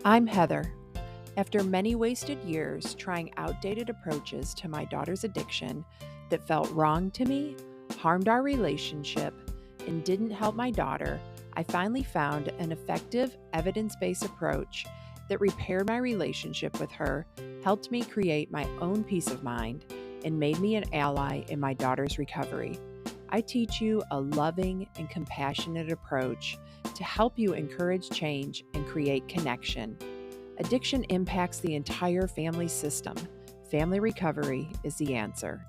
I'm Heather. After many wasted years trying outdated approaches to my daughter's addiction that felt wrong to me, harmed our relationship, and didn't help my daughter, I finally found an effective, evidence-based approach that repaired my relationship with her, helped me create my own peace of mind, and made me an ally in my daughter's recovery. I teach you a loving and compassionate approach to help you encourage change and create connection. Addiction impacts the entire family system. Family recovery is the answer.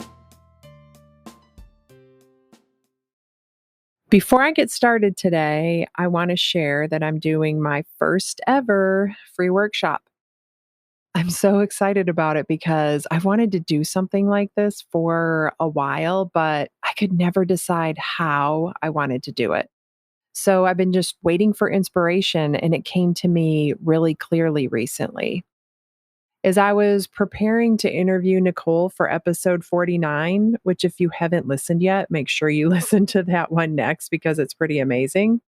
Before I get started today, I want to share that I'm doing my first ever free workshop. I'm so excited about it because I've wanted to do something like this for a while, but I could never decide how I wanted to do it. So I've been just waiting for inspiration, and it came to me really clearly recently. As I was preparing to interview Nicole for episode 49, which, if you haven't listened yet, make sure you listen to that one next because it's pretty amazing.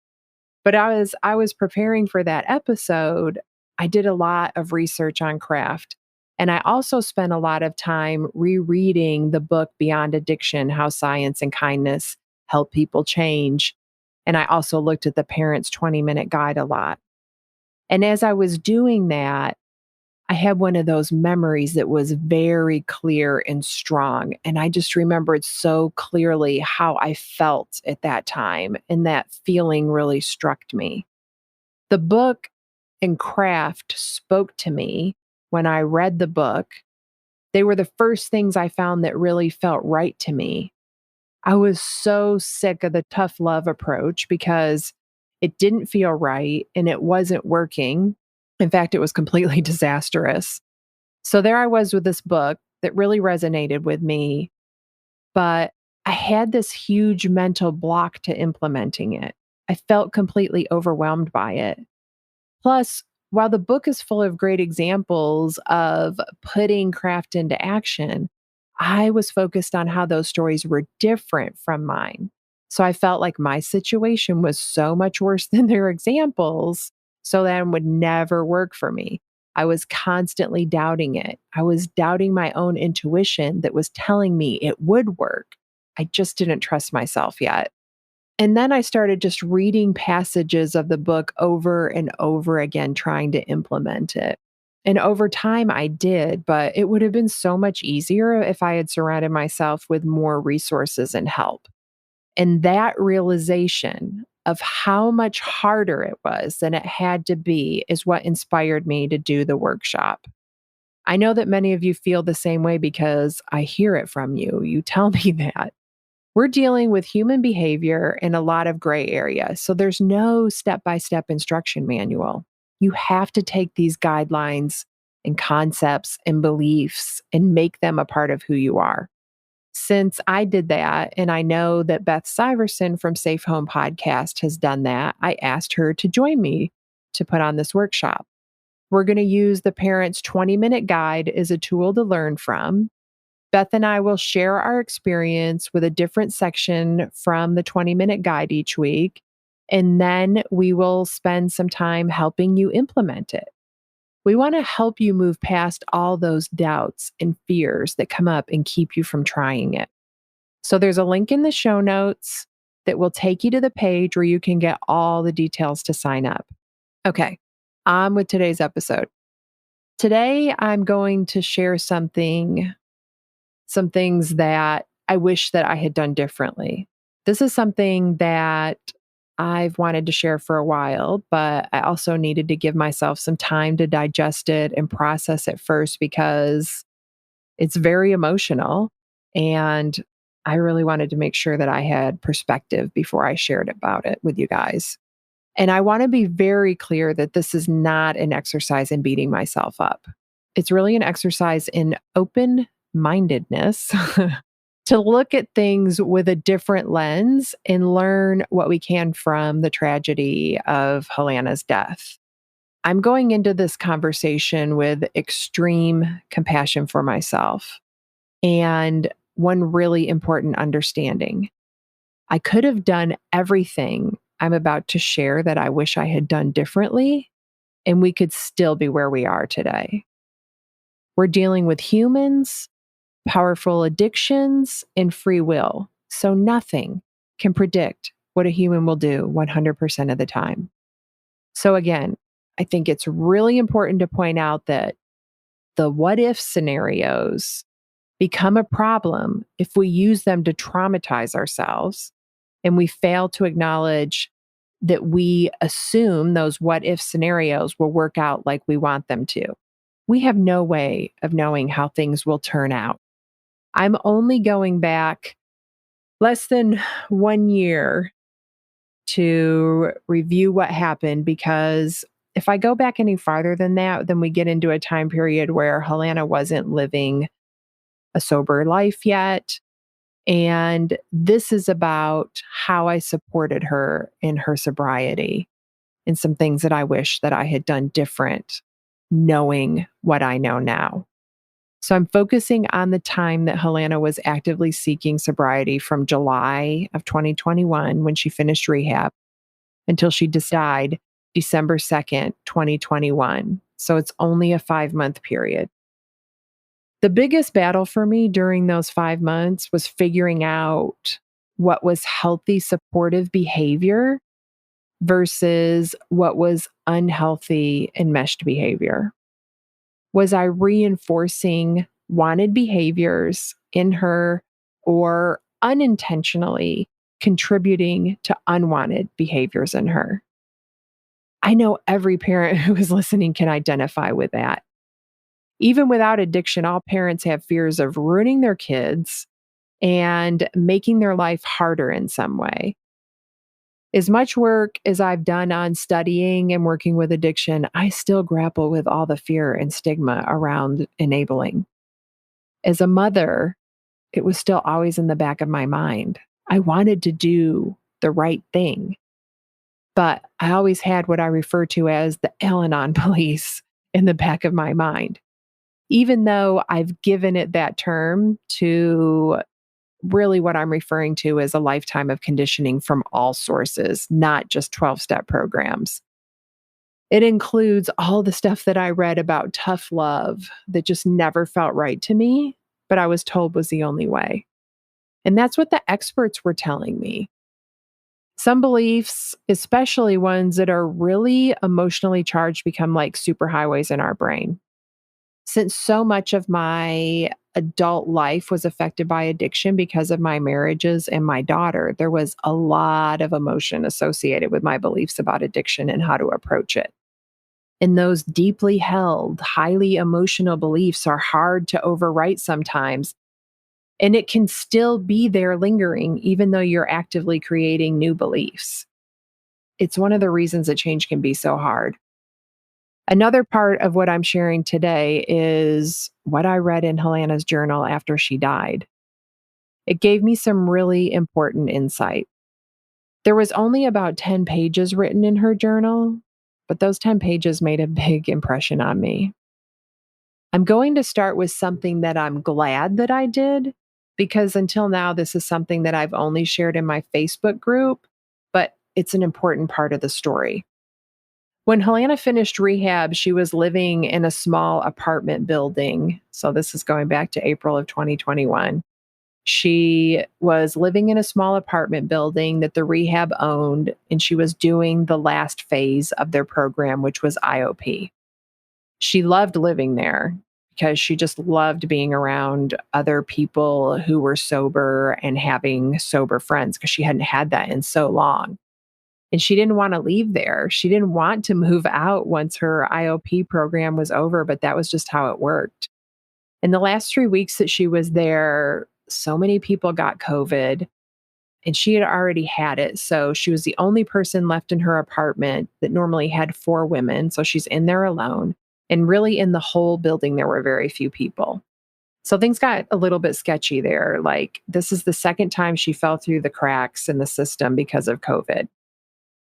But I was preparing for that episode, I did a lot of research on craft. And I also spent a lot of time rereading the book Beyond Addiction: How Science and Kindness Help People Change. And I also looked at the Parents 20-Minute Guide a lot. And as I was doing that, I had one of those memories that was very clear and strong. And I just remembered so clearly how I felt at that time. And that feeling really struck me. The book and craft spoke to me when I read the book. They were the first things I found that really felt right to me. I was so sick of the tough love approach because it didn't feel right and it wasn't working. In fact, it was completely disastrous. So there I was with this book that really resonated with me, but I had this huge mental block to implementing it. I felt completely overwhelmed by it. Plus, while the book is full of great examples of putting craft into action, I was focused on how those stories were different from mine. So I felt like my situation was so much worse than their examples, so that would never work for me. I was constantly doubting it. I was doubting my own intuition that was telling me it would work. I just didn't trust myself yet. And then I started just reading passages of the book over and over again, trying to implement it. And over time, I did, but it would have been so much easier if I had surrounded myself with more resources and help. And that realization of how much harder it was than it had to be is what inspired me to do the workshop. I know that many of you feel the same way because I hear it from you. You tell me that. We're dealing with human behavior in a lot of gray area, so there's no step by step instruction manual. You have to take these guidelines and concepts and beliefs and make them a part of who you are. Since I did that, and I know that Beth Syverson from Safe Home Podcast has done that, I asked her to join me to put on this workshop. We're going to use the Parents 20-Minute Guide as a tool to learn from. Beth and I will share our experience with a different section from the 20-minute guide each week, and then we will spend some time helping you implement it. We want to help you move past all those doubts and fears that come up and keep you from trying it. So there's a link in the show notes that will take you to the page where you can get all the details to sign up. Okay, on with today's episode. Today, I'm going to share some things that I wish that I had done differently. This is something that I've wanted to share for a while, but I also needed to give myself some time to digest it and process it first because it's very emotional. And I really wanted to make sure that I had perspective before I shared about it with you guys. And I want to be very clear that this is not an exercise in beating myself up. It's really an exercise in open mindedness to look at things with a different lens and learn what we can from the tragedy of Helanna's death. I'm going into this conversation with extreme compassion for myself and one really important understanding. I could have done everything I'm about to share that I wish I had done differently, and we could still be where we are today. We're dealing with humans, powerful addictions, and free will. So nothing can predict what a human will do 100% of the time. So again, I think it's really important to point out that the what if scenarios become a problem if we use them to traumatize ourselves and we fail to acknowledge that we assume those what if scenarios will work out like we want them to. We have no way of knowing how things will turn out. I'm only going back less than 1 year to review what happened because if I go back any farther than that, then we get into a time period where Helanna wasn't living a sober life yet. And this is about how I supported her in her sobriety and some things that I wish that I had done different, knowing what I know now. So I'm focusing on the time that Helanna was actively seeking sobriety from July of 2021 when she finished rehab until she died December 2nd, 2021. So it's only a 5-month period. The biggest battle for me during those 5 months was figuring out what was healthy, supportive behavior versus what was unhealthy, enmeshed behavior. Was I reinforcing wanted behaviors in her or unintentionally contributing to unwanted behaviors in her? I know every parent who is listening can identify with that. Even without addiction, all parents have fears of ruining their kids and making their life harder in some way. As much work as I've done on studying and working with addiction, I still grapple with all the fear and stigma around enabling. As a mother, it was still always in the back of my mind. I wanted to do the right thing, but I always had what I refer to as the Al-Anon police in the back of my mind. Even though I've given it that term to really what I'm referring to as a lifetime of conditioning from all sources, not just 12-step programs. It includes all the stuff that I read about tough love that just never felt right to me, but I was told was the only way. And that's what the experts were telling me. Some beliefs, especially ones that are really emotionally charged, become like superhighways in our brain. Since so much of my adult life was affected by addiction because of my marriages and my daughter, there was a lot of emotion associated with my beliefs about addiction and how to approach it. And those deeply held, highly emotional beliefs are hard to overwrite sometimes. And it can still be there lingering, even though you're actively creating new beliefs. It's one of the reasons that change can be so hard. Another part of what I'm sharing today is what I read in Helanna's journal after she died. It gave me some really important insight. There was only about 10 pages written in her journal, but those 10 pages made a big impression on me. I'm going to start with something that I'm glad that I did, because until now, this is something that I've only shared in my Facebook group, but it's an important part of the story. When Helanna finished rehab, she was living in a small apartment building. So this is going back to April of 2021. She was living in a small apartment building that the rehab owned, and she was doing the last phase of their program, which was IOP. She loved living there because she just loved being around other people who were sober and having sober friends because she hadn't had that in so long. And she didn't want to leave there. She didn't want to move out once her IOP program was over, but that was just how it worked. In the last 3 weeks that she was there, so many people got COVID and she had already had it. So she was the only person left in her apartment that normally had 4 women. So she's in there alone. And really in the whole building, there were very few people. So things got a little bit sketchy there. Like this is the second time she fell through the cracks in the system because of COVID.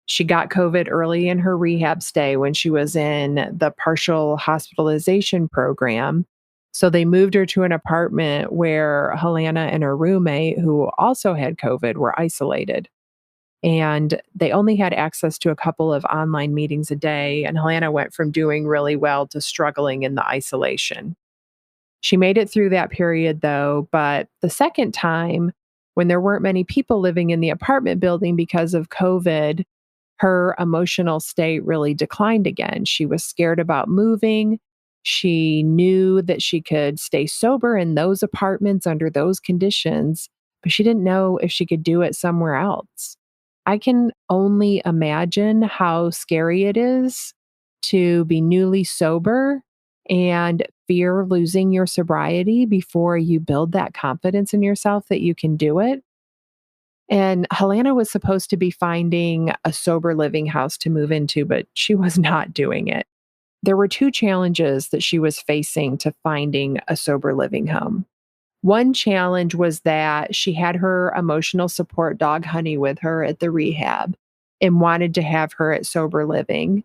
She got COVID early in her rehab stay when she was in the partial hospitalization program. So they moved her to an apartment where Helanna and her roommate, who also had COVID, were isolated. And they only had access to a couple of online meetings a day. And Helanna went from doing really well to struggling in the isolation. She made it through that period though, but the second time, when there weren't many people living in the apartment building because of COVID, her emotional state really declined again. She was scared about moving. She knew that she could stay sober in those apartments under those conditions, but she didn't know if she could do it somewhere else. I can only imagine how scary it is to be newly sober and fear losing your sobriety before you build that confidence in yourself that you can do it. And Helena was supposed to be finding a sober living house to move into, but she was not doing it. There were two challenges that she was facing to finding a sober living home. One challenge was that she had her emotional support dog Honey with her at the rehab and wanted to have her at sober living.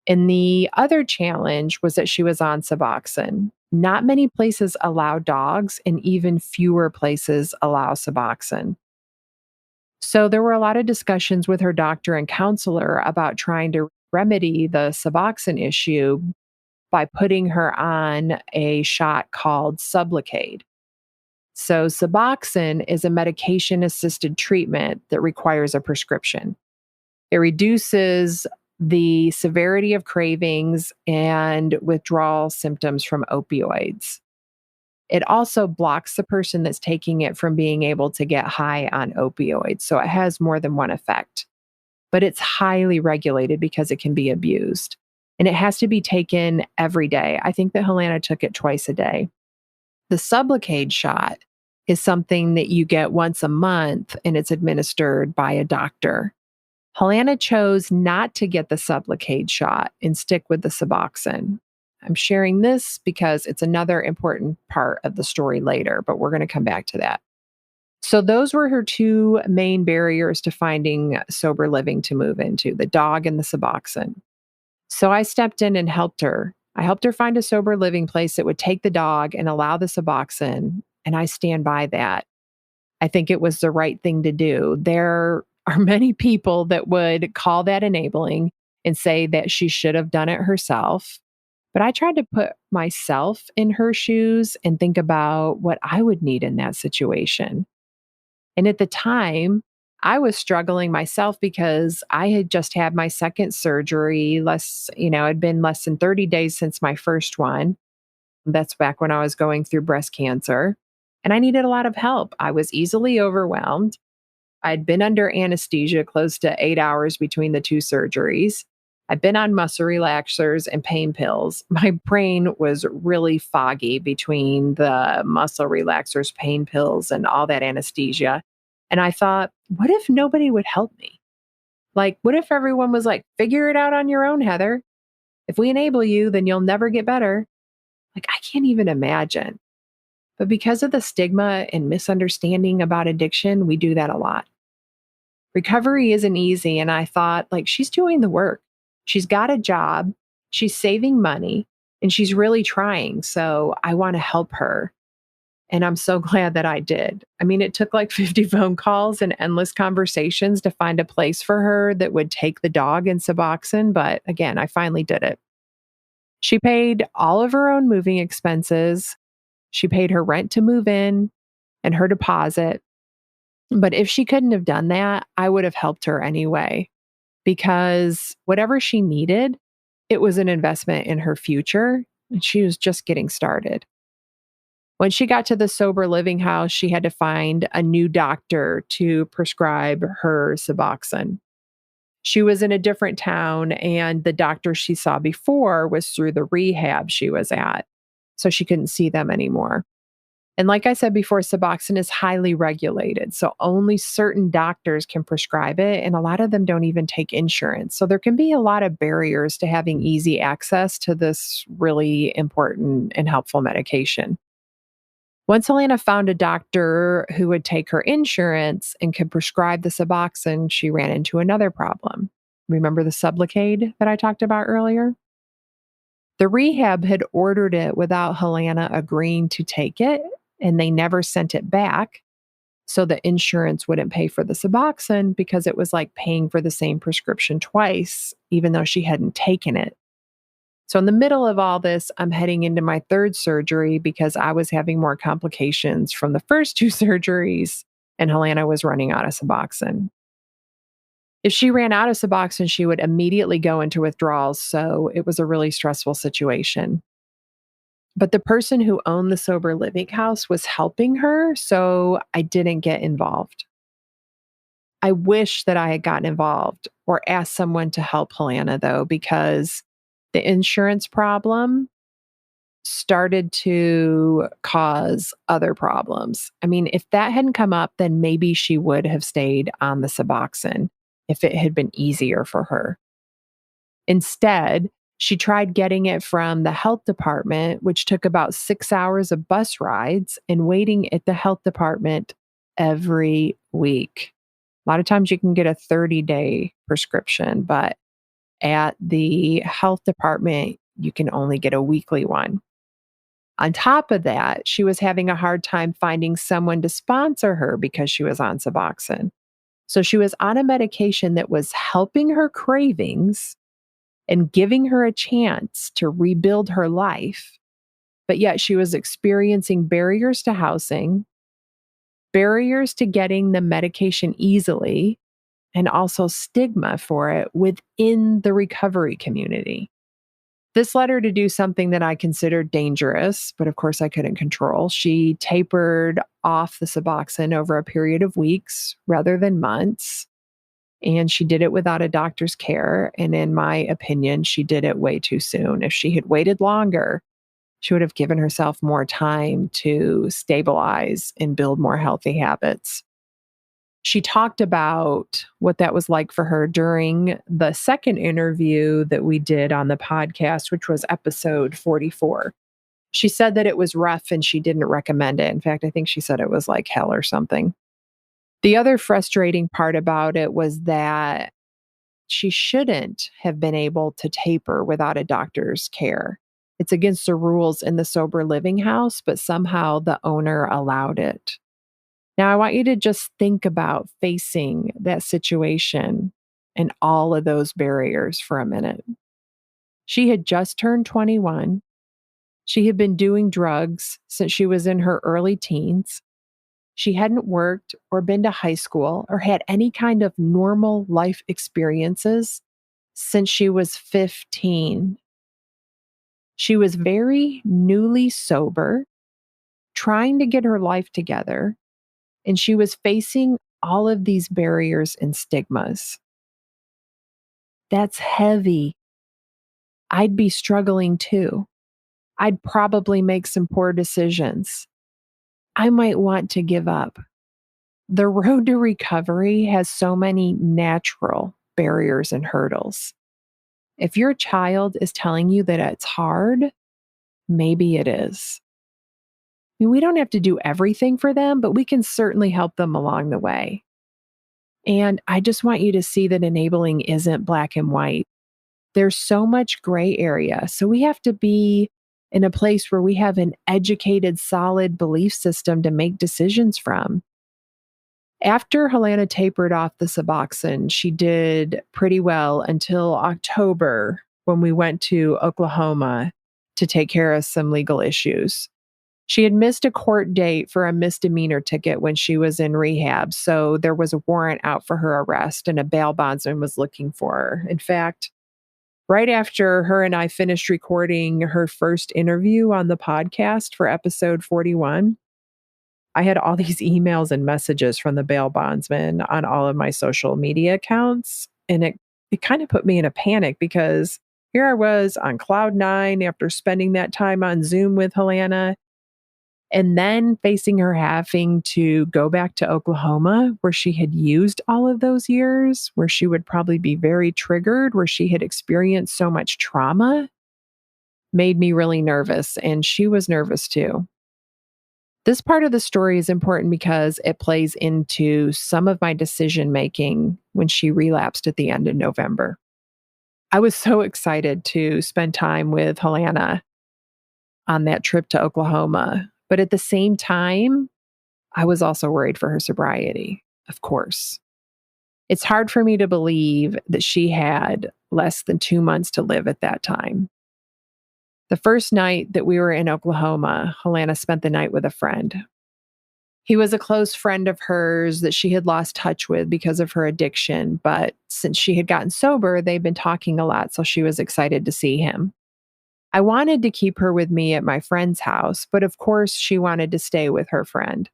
And the other challenge was that she was on Suboxone. Not many places allow dogs, and even fewer places allow Suboxone. So there were a lot of discussions with her doctor and counselor about trying to remedy the Suboxone issue by putting her on a shot called Sublocade. So Suboxone is a medication-assisted treatment that requires a prescription. It reduces the severity of cravings and withdrawal symptoms from opioids. It also blocks the person that's taking it from being able to get high on opioids. So it has more than one effect, but it's highly regulated because it can be abused. And it has to be taken every day. I think that Helena took it twice a day. The Sublocade shot is something that you get once a month and it's administered by a doctor. Helena chose not to get the Sublocade shot and stick with the Suboxone. I'm sharing this because it's another important part of the story later, but we're going to come back to that. So those were her two main barriers to finding sober living to move into, the dog and the Suboxone. So I stepped in and helped her. I helped her find a sober living place that would take the dog and allow the Suboxone, and I stand by that. I think it was the right thing to do. There are many people that would call that enabling and say that she should have done it herself. But I tried to put myself in her shoes and think about what I would need in that situation. And at the time, I was struggling myself because I had just had my second surgery it'd been less than 30 days since my first one. That's back when I was going through breast cancer. And I needed a lot of help. I was easily overwhelmed. I'd been under anesthesia close to 8 hours between the two surgeries. I'd been on muscle relaxers and pain pills. My brain was really foggy between the muscle relaxers, pain pills, and all that anesthesia. And I thought, what if nobody would help me? Like, what if everyone was like, figure it out on your own, Heather? If we enable you, then you'll never get better. Like, I can't even imagine. But because of the stigma and misunderstanding about addiction, we do that a lot. Recovery isn't easy. And I thought, like, she's doing the work. She's got a job, she's saving money, and she's really trying. So I want to help her. And I'm so glad that I did. I mean, it took like 50 phone calls and endless conversations to find a place for her that would take the dog and Suboxone. But again, I finally did it. She paid all of her own moving expenses. She paid her rent to move in and her deposit. But if she couldn't have done that, I would have helped her anyway, because whatever she needed, it was an investment in her future, and she was just getting started. When she got to the sober living house, she had to find a new doctor to prescribe her Suboxone. She was in a different town, and the doctor she saw before was through the rehab she was at, so she couldn't see them anymore. And like I said before, Suboxone is highly regulated, so only certain doctors can prescribe it, and a lot of them don't even take insurance. So there can be a lot of barriers to having easy access to this really important and helpful medication. Once Helena found a doctor who would take her insurance and could prescribe the Suboxone, she ran into another problem. Remember the Sublocade that I talked about earlier? The rehab had ordered it without Helena agreeing to take it, and they never sent it back. So the insurance wouldn't pay for the Suboxone because it was like paying for the same prescription twice, even though she hadn't taken it. So, in the middle of all this, I'm heading into my third surgery because I was having more complications from the first two surgeries, and Helanna was running out of Suboxone. If she ran out of Suboxone, she would immediately go into withdrawals. So, it was a really stressful situation. But the person who owned the sober living house was helping her, so I didn't get involved. I wish that I had gotten involved or asked someone to help Helanna, though, because the insurance problem started to cause other problems. I mean, if that hadn't come up, then maybe she would have stayed on the Suboxone if it had been easier for her. Instead, she tried getting it from the health department, which took about 6 hours of bus rides and waiting at the health department every week. A lot of times you can get a 30-day prescription, but at the health department, you can only get a weekly one. On top of that, she was having a hard time finding someone to sponsor her because she was on Suboxone. So she was on a medication that was helping her cravings and giving her a chance to rebuild her life. But yet she was experiencing barriers to housing, barriers to getting the medication easily, and also stigma for it within the recovery community. This led her to do something that I considered dangerous, but of course I couldn't control. She tapered off the Suboxone over a period of weeks rather than months. And she did it without a doctor's care. And in my opinion, she did it way too soon. If she had waited longer, she would have given herself more time to stabilize and build more healthy habits. She talked about what that was like for her during the second interview that we did on the podcast, which was episode 44. She said that it was rough and she didn't recommend it. In fact, I think she said it was like hell or something. The other frustrating part about it was that she shouldn't have been able to taper without a doctor's care. It's against the rules in the sober living house, but somehow the owner allowed it. Now, I want you to just think about facing that situation and all of those barriers for a minute. She had just turned 21. She had been doing drugs since she was in her early teens. She hadn't worked or been to high school or had any kind of normal life experiences since she was 15. She was very newly sober, trying to get her life together, and she was facing all of these barriers and stigmas. That's heavy. I'd be struggling too. I'd probably make some poor decisions. I might want to give up. The road to recovery has so many natural barriers and hurdles. If your child is telling you that it's hard, maybe it is. I mean, we don't have to do everything for them, but we can certainly help them along the way. And I just want you to see that enabling isn't black and white. There's so much gray area. So we have to be in a place where we have an educated, solid belief system to make decisions from. After Helanna tapered off the Suboxone, she did pretty well until October when we went to Oklahoma to take care of some legal issues. She had missed a court date for a misdemeanor ticket when she was in rehab, so there was a warrant out for her arrest and a bail bondsman was looking for her. In fact, right after her and I finished recording her first interview on the podcast for episode 41, I had all these emails and messages from the bail bondsman on all of my social media accounts. And it kind of put me in a panic because here I was on cloud nine after spending that time on Zoom with Helanna, and then facing her having to go back to Oklahoma where she had used all of those years, where she would probably be very triggered, where she had experienced so much trauma, made me really nervous. And she was nervous too. This part of the story is important because it plays into some of my decision making when she relapsed at the end of November. I was so excited to spend time with Helanna on that trip to Oklahoma. But at the same time, I was also worried for her sobriety, of course. It's hard for me to believe that she had less than 2 months to live at that time. The first night that we were in Oklahoma, Helanna spent the night with a friend. He was a close friend of hers that she had lost touch with because of her addiction, but since she had gotten sober, they'd been talking a lot, so she was excited to see him. I wanted to keep her with me at my friend's house, but of course, she wanted to stay with her friend.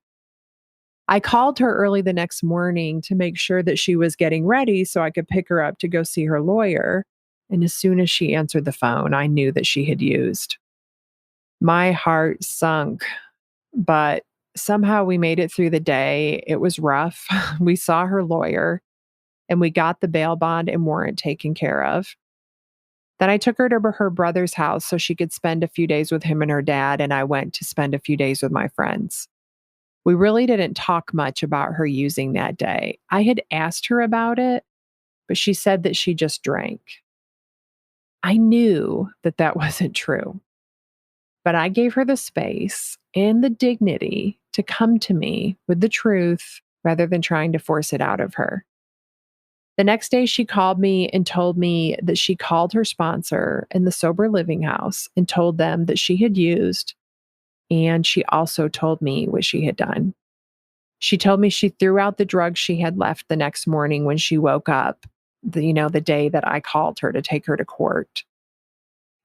I called her early the next morning to make sure that she was getting ready so I could pick her up to go see her lawyer. And as soon as she answered the phone, I knew that she had used. My heart sunk, but somehow we made it through the day. It was rough. We saw her lawyer and we got the bail bond and warrant taken care of. Then I took her to her brother's house so she could spend a few days with him and her dad, and I went to spend a few days with my friends. We really didn't talk much about her using that day. I had asked her about it, but she said that she just drank. I knew that that wasn't true, but I gave her the space and the dignity to come to me with the truth rather than trying to force it out of her. The next day, she called me and told me that she called her sponsor in the sober living house and told them that she had used, and she also told me what she had done. She told me she threw out the drugs she had left the next morning when she woke up, the day that I called her to take her to court.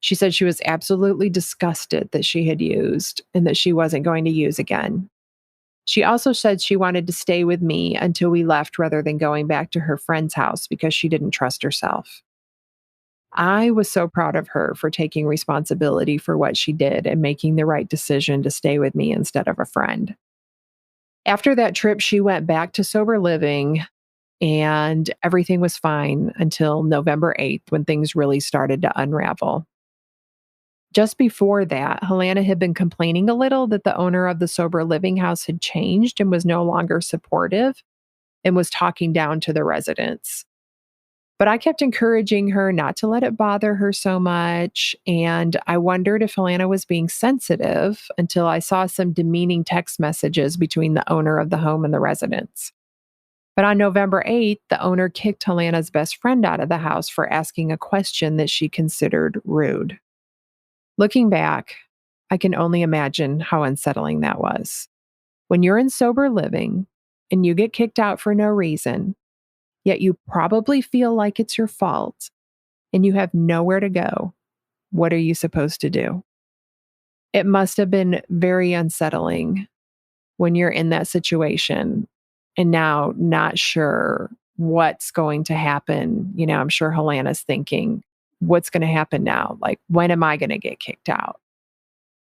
She said she was absolutely disgusted that she had used and that she wasn't going to use again. She also said she wanted to stay with me until we left rather than going back to her friend's house because she didn't trust herself. I was so proud of her for taking responsibility for what she did and making the right decision to stay with me instead of a friend. After that trip, she went back to sober living and everything was fine until November 8th when things really started to unravel. Just before that, Helanna had been complaining a little that the owner of the sober living house had changed and was no longer supportive and was talking down to the residents. But I kept encouraging her not to let it bother her so much. And I wondered if Helanna was being sensitive until I saw some demeaning text messages between the owner of the home and the residents. But on November 8th, the owner kicked Helanna's best friend out of the house for asking a question that she considered rude. Looking back, I can only imagine how unsettling that was. When you're in sober living and you get kicked out for no reason, yet you probably feel like it's your fault and you have nowhere to go, what are you supposed to do? It must have been very unsettling when you're in that situation and now not sure what's going to happen. I'm sure Helanna's thinking, what's going to happen now? Like, when am I going to get kicked out?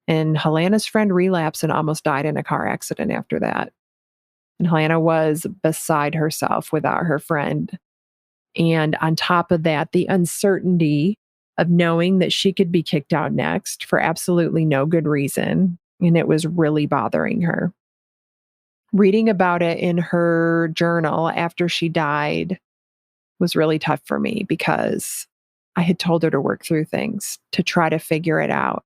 And Helanna's friend relapsed and almost died in a car accident after that. And Helanna was beside herself without her friend. And on top of that, the uncertainty of knowing that she could be kicked out next for absolutely no good reason. And it was really bothering her. Reading about it in her journal after she died was really tough for me because I had told her to work through things, to try to figure it out.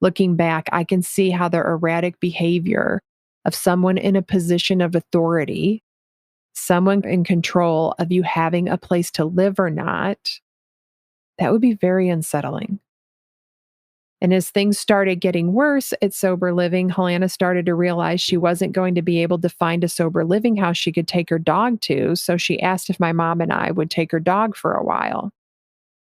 Looking back, I can see how the erratic behavior of someone in a position of authority, someone in control of you having a place to live or not, that would be very unsettling. And as things started getting worse at sober living, Helanna started to realize she wasn't going to be able to find a sober living house she could take her dog to. So she asked if my mom and I would take her dog for a while.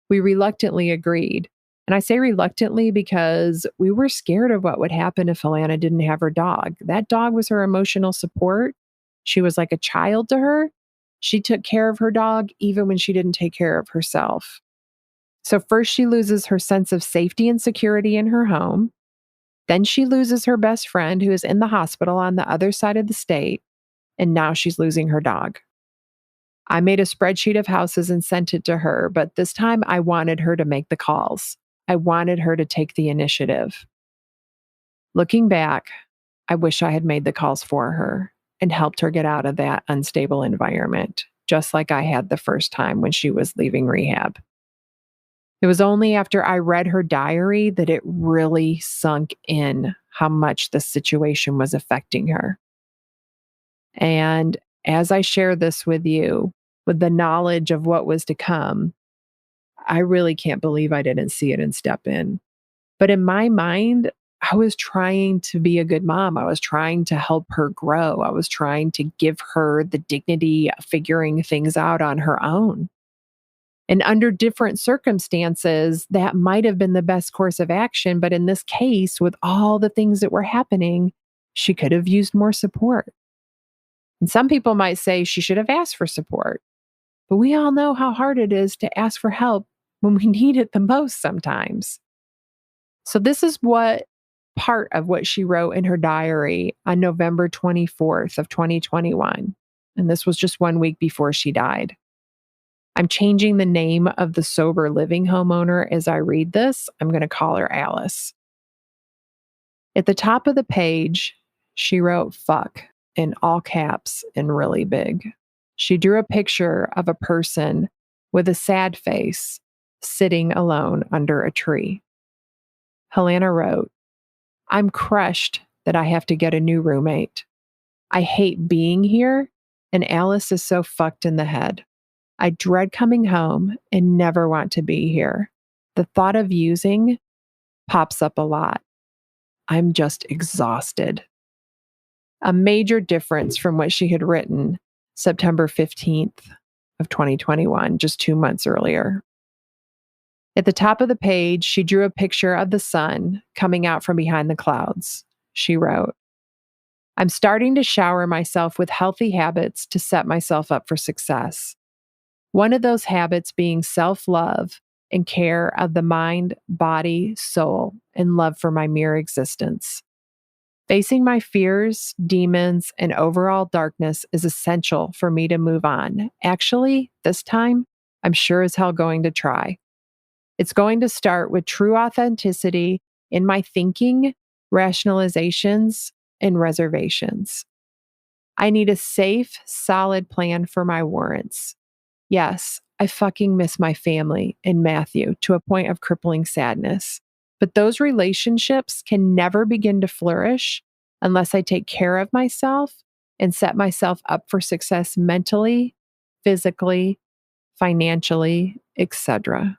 We reluctantly agreed. And I say reluctantly because we were scared of what would happen if Helanna didn't have her dog. That dog was her emotional support. She was like a child to her. She took care of her dog even when she didn't take care of herself. So first she loses her sense of safety and security in her home. Then she loses her best friend who is in the hospital on the other side of the state. And now she's losing her dog. I made a spreadsheet of houses and sent it to her, but this time I wanted her to make the calls. I wanted her to take the initiative. Looking back, I wish I had made the calls for her and helped her get out of that unstable environment, just like I had the first time when she was leaving rehab. It was only after I read her diary that it really sunk in how much the situation was affecting her. And as I share this with you, with the knowledge of what was to come, I really can't believe I didn't see it and step in. But in my mind, I was trying to be a good mom. I was trying to help her grow. I was trying to give her the dignity of figuring things out on her own. And under different circumstances, that might have been the best course of action. But in this case, with all the things that were happening, she could have used more support. And some people might say she should have asked for support. But we all know how hard it is to ask for help when we need it the most sometimes. So this is what part of what she wrote in her diary on November 24th of 2021. And this was just 1 week before she died. I'm changing the name of the sober living homeowner as I read this. I'm going to call her Alice. At the top of the page, she wrote fuck in all caps and really big. She drew a picture of a person with a sad face sitting alone under a tree. Helanna wrote, I'm crushed that I have to get a new roommate. I hate being here, and Alice is so fucked in the head. I dread coming home and never want to be here. The thought of using pops up a lot. I'm just exhausted. A major difference from what she had written September 15th of 2021, just 2 months earlier. At the top of the page, she drew a picture of the sun coming out from behind the clouds. She wrote, I'm starting to shower myself with healthy habits to set myself up for success. One of those habits being self-love and care of the mind, body, soul, and love for my mere existence. Facing my fears, demons, and overall darkness is essential for me to move on. Actually, this time, I'm sure as hell going to try. It's going to start with true authenticity in my thinking, rationalizations, and reservations. I need a safe, solid plan for my warrants. Yes, I fucking miss my family and Matthew to a point of crippling sadness. But those relationships can never begin to flourish unless I take care of myself and set myself up for success mentally, physically, financially, etc.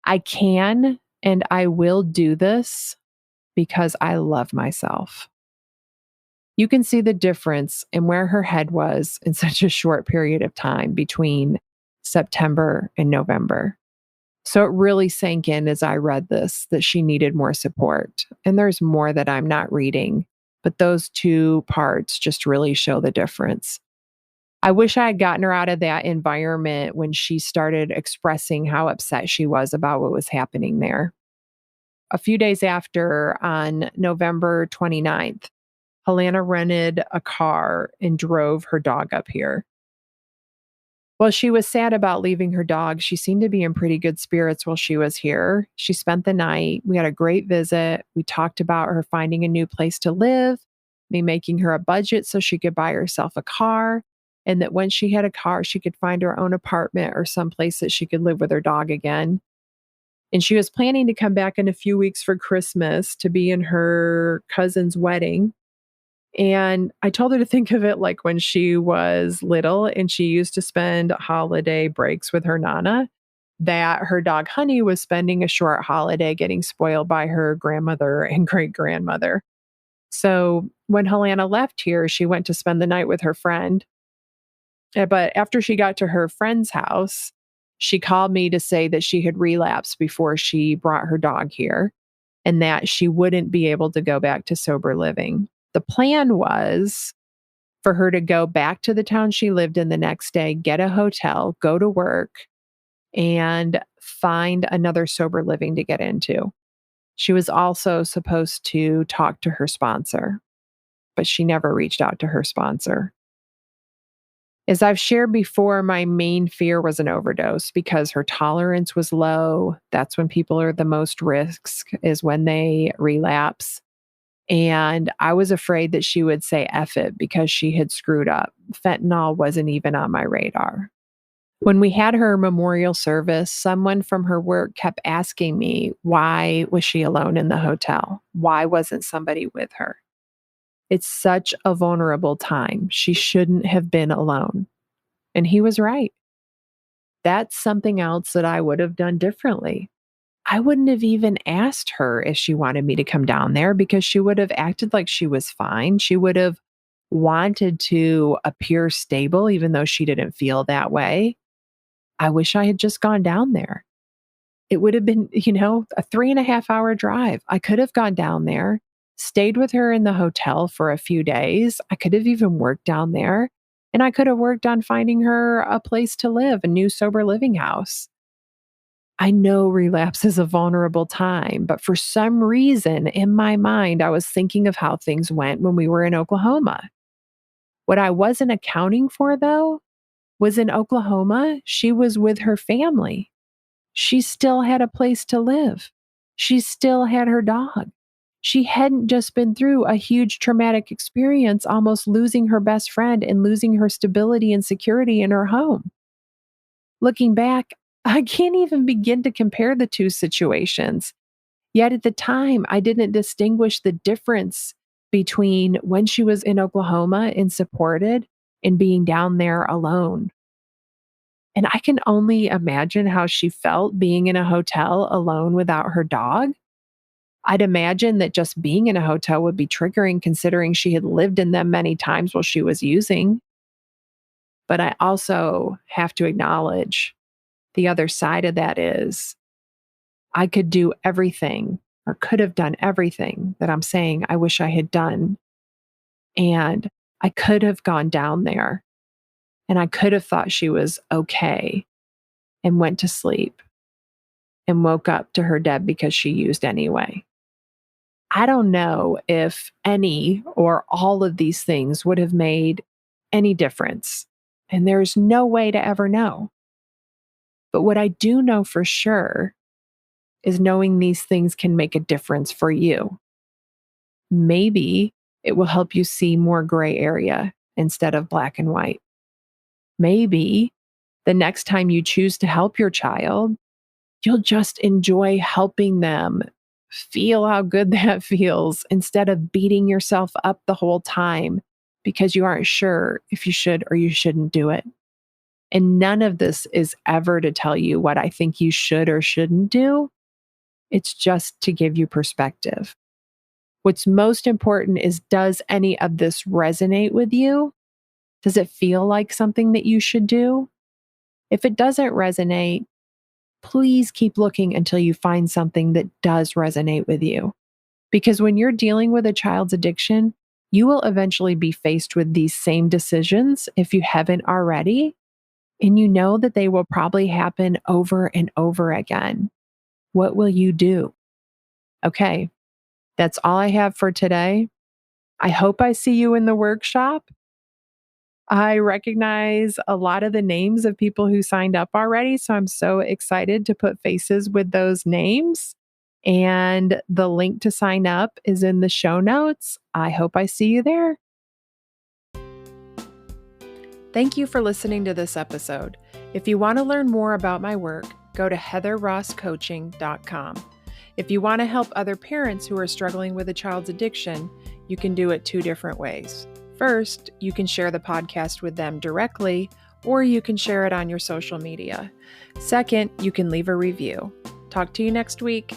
I can and I will do this because I love myself. You can see the difference in where her head was in such a short period of time between September and November. So it really sank in as I read this that she needed more support. And there's more that I'm not reading, but those two parts just really show the difference. I wish I had gotten her out of that environment when she started expressing how upset she was about what was happening there. A few days after, on November 29th, Helanna rented a car and drove her dog up here. While she was sad about leaving her dog, she seemed to be in pretty good spirits while she was here. She spent the night. We had a great visit. We talked about her finding a new place to live, me making her a budget so she could buy herself a car, and that when she had a car, she could find her own apartment or someplace that she could live with her dog again. And she was planning to come back in a few weeks for Christmas to be in her cousin's wedding. And I told her to think of it like when she was little and she used to spend holiday breaks with her Nana, that her dog Honey was spending a short holiday getting spoiled by her grandmother and great grandmother. So when Helanna left here, she went to spend the night with her friend. But after she got to her friend's house, she called me to say that she had relapsed before she brought her dog here and that she wouldn't be able to go back to sober living. The plan was for her to go back to the town she lived in the next day, get a hotel, go to work, and find another sober living to get into. She was also supposed to talk to her sponsor, but she never reached out to her sponsor. As I've shared before, my main fear was an overdose because her tolerance was low. That's when people are the most risk, is when they relapse. And I was afraid that she would say F it because she had screwed up. Fentanyl wasn't even on my radar. When we had her memorial service, someone from her work kept asking me, why was she alone in the hotel? Why wasn't somebody with her? It's such a vulnerable time. She shouldn't have been alone. And he was right. That's something else that I would have done differently. I wouldn't have even asked her if she wanted me to come down there because she would have acted like she was fine. She would have wanted to appear stable, even though she didn't feel that way. I wish I had just gone down there. It would have been, a 3.5 hour drive. I could have gone down there, stayed with her in the hotel for a few days. I could have even worked down there, and I could have worked on finding her a place to live, a new sober living house. I know relapse is a vulnerable time, but for some reason in my mind, I was thinking of how things went when we were in Oklahoma. What I wasn't accounting for, though, was in Oklahoma, she was with her family. She still had a place to live. She still had her dog. She hadn't just been through a huge traumatic experience, almost losing her best friend and losing her stability and security in her home. Looking back, I can't even begin to compare the two situations. Yet at the time, I didn't distinguish the difference between when she was in Oklahoma and supported and being down there alone. And I can only imagine how she felt being in a hotel alone without her dog. I'd imagine that just being in a hotel would be triggering considering she had lived in them many times while she was using. But I also have to acknowledge the other side of that is I could do everything or could have done everything that I'm saying I wish I had done. And I could have gone down there and I could have thought she was okay and went to sleep and woke up to her dead because she used anyway. I don't know if any or all of these things would have made any difference. And there's no way to ever know. But what I do know for sure is knowing these things can make a difference for you. Maybe it will help you see more gray area instead of black and white. Maybe the next time you choose to help your child, you'll just enjoy helping them feel how good that feels instead of beating yourself up the whole time because you aren't sure if you should or you shouldn't do it. And none of this is ever to tell you what I think you should or shouldn't do. It's just to give you perspective. What's most important is, does any of this resonate with you? Does it feel like something that you should do? If it doesn't resonate, please keep looking until you find something that does resonate with you. Because when you're dealing with a child's addiction, you will eventually be faced with these same decisions if you haven't already. And you know that they will probably happen over and over again. What will you do? Okay, that's all I have for today. I hope I see you in the workshop. I recognize a lot of the names of people who signed up already, so I'm so excited to put faces with those names. And the link to sign up is in the show notes. I hope I see you there. Thank you for listening to this episode. If you want to learn more about my work, go to heatherrosscoaching.com. If you want to help other parents who are struggling with a child's addiction, you can do it two different ways. First, you can share the podcast with them directly, or you can share it on your social media. Second, you can leave a review. Talk to you next week.